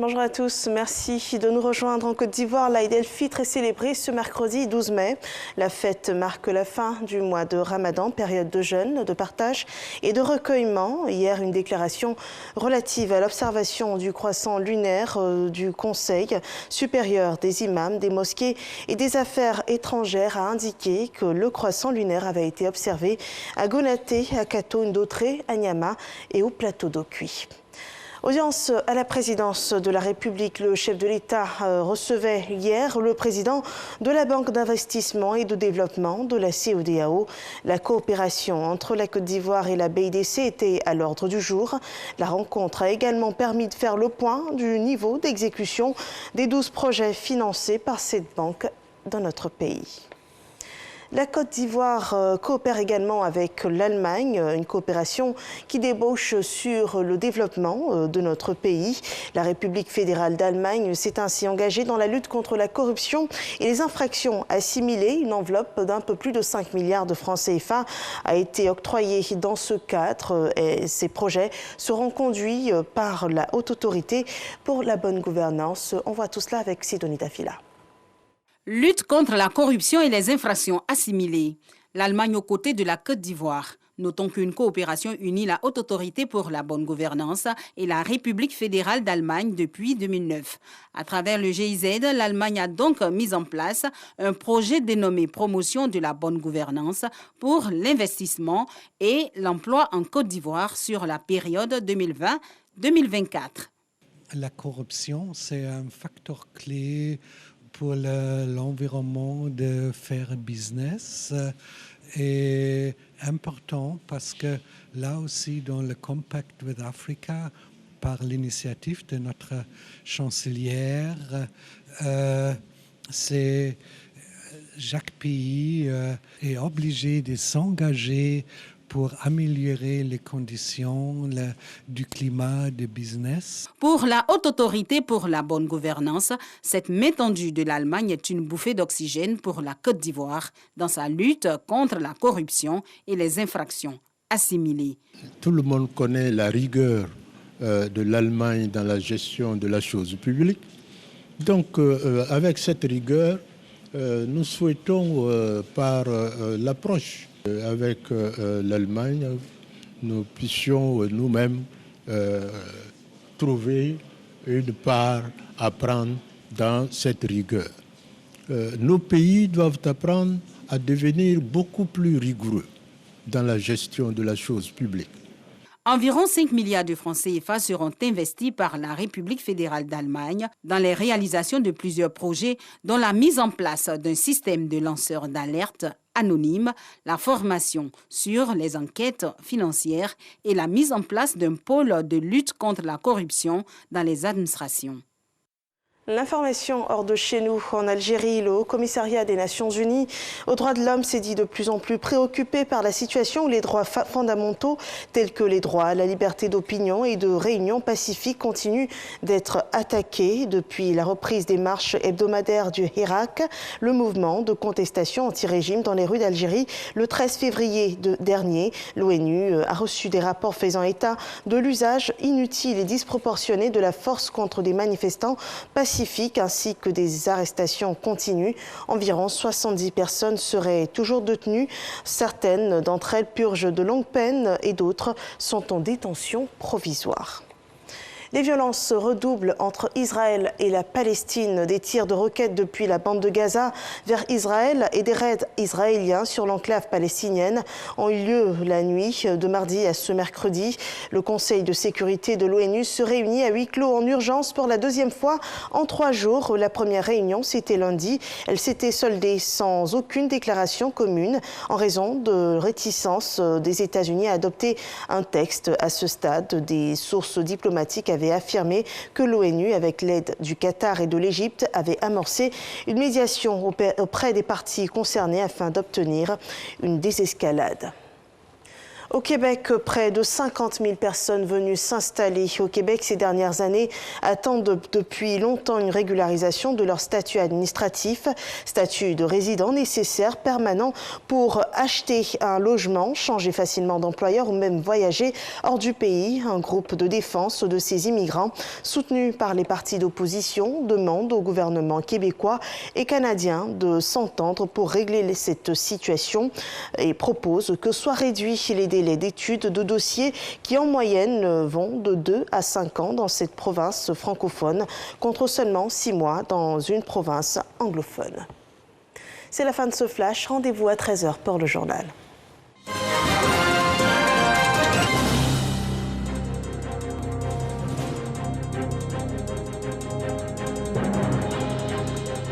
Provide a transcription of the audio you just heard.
Bonjour à tous, merci de nous rejoindre en Côte d'Ivoire. L'Aïd el-Fitr est célébré ce mercredi 12 mai. La fête marque la fin du mois de Ramadan, période de jeûne, de partage et de recueillement. Hier, une déclaration relative à l'observation du croissant lunaire du Conseil supérieur des imams, des mosquées et des affaires étrangères a indiqué que le croissant lunaire avait été observé à Gonaté, à Kato, Ndotré, à Niama et au plateau d'Okui. Audience à la présidence de la République. Le chef de l'État recevait hier le président de la Banque d'investissement et de développement de la CEDEAO. La coopération entre la Côte d'Ivoire et la BIDC était à l'ordre du jour. La rencontre a également permis de faire le point du niveau d'exécution des 12 projets financés par cette banque dans notre pays. La Côte d'Ivoire coopère également avec l'Allemagne, une coopération qui débauche sur le développement de notre pays. La République fédérale d'Allemagne s'est ainsi engagée dans la lutte contre la corruption et les infractions assimilées. Une enveloppe d'un peu plus de 5 milliards de francs CFA a été octroyée dans ce cadre. Et ces projets seront conduits par la Haute Autorité pour la bonne gouvernance. On voit tout cela avec Sidonie Dafila. Lutte contre la corruption et les infractions assimilées. L'Allemagne aux côtés de la Côte d'Ivoire. Notons qu'une coopération unit la Haute Autorité pour la bonne gouvernance et la République fédérale d'Allemagne depuis 2009. À travers le GIZ, l'Allemagne a donc mis en place un projet dénommé Promotion de la bonne gouvernance pour l'investissement et l'emploi en Côte d'Ivoire sur la période 2020-2024. La corruption, c'est un facteur clé pour l'environnement de faire business est important parce que là aussi dans le Compact with Africa, par l'initiative de notre chancelière, chaque pays est obligé de s'engager pour améliorer les conditions du climat de business. Pour la Haute Autorité pour la bonne gouvernance, cette main tendue de l'Allemagne est une bouffée d'oxygène pour la Côte d'Ivoire dans sa lutte contre la corruption et les infractions assimilées. Tout le monde connaît la rigueur de l'Allemagne dans la gestion de la chose publique. Donc, avec cette rigueur, nous souhaitons, par l'approche avec l'Allemagne, nous puissions nous-mêmes trouver une part à prendre dans cette rigueur. Nos pays doivent apprendre à devenir beaucoup plus rigoureux dans la gestion de la chose publique. Environ 5 milliards de francs CFA seront investis par la République fédérale d'Allemagne dans les réalisations de plusieurs projets, dont la mise en place d'un système de lanceurs d'alerte anonyme, la formation sur les enquêtes financières et la mise en place d'un pôle de lutte contre la corruption dans les administrations. L'information hors de chez nous, en Algérie, le Haut-Commissariat des Nations Unies aux droits de l'homme s'est dit de plus en plus préoccupé par la situation où les droits fondamentaux, tels que les droits à la liberté d'opinion et de réunion pacifique, continuent d'être attaqués. Depuis la reprise des marches hebdomadaires du Hirak, le mouvement de contestation anti-régime dans les rues d'Algérie, le 13 février dernier, l'ONU a reçu des rapports faisant état de l'usage inutile et disproportionné de la force contre des manifestants pacifiques, ainsi que des arrestations continues. Environ 70 personnes seraient toujours détenues. Certaines d'entre elles purgent de longues peines et d'autres sont en détention provisoire. Les violences redoublent entre Israël et la Palestine. Des tirs de roquettes depuis la bande de Gaza vers Israël et des raids israéliens sur l'enclave palestinienne ont eu lieu la nuit de mardi à ce mercredi. Le Conseil de sécurité de l'ONU se réunit à huis clos en urgence pour la deuxième fois en 3 jours. La première réunion, c'était lundi. Elle s'était soldée sans aucune déclaration commune en raison de réticence des États-Unis à adopter un texte. À ce stade, des sources diplomatiques avaient affirmé que l'ONU, avec l'aide du Qatar et de l'Égypte, avait amorcé une médiation auprès des parties concernées afin d'obtenir une désescalade. Au Québec, près de 50 000 personnes venues s'installer au Québec ces dernières années attendent depuis longtemps une régularisation de leur statut administratif, statut de résident nécessaire, permanent pour acheter un logement, changer facilement d'employeur ou même voyager hors du pays. Un groupe de défense de ces immigrants, soutenu par les partis d'opposition, demande au gouvernement québécois et canadien de s'entendre pour régler cette situation et propose que soient réduits les délais d'études de dossiers qui en moyenne vont de 2 à 5 ans dans cette province francophone contre seulement 6 mois dans une province anglophone. C'est la fin de ce flash. Rendez-vous à 13h pour le journal.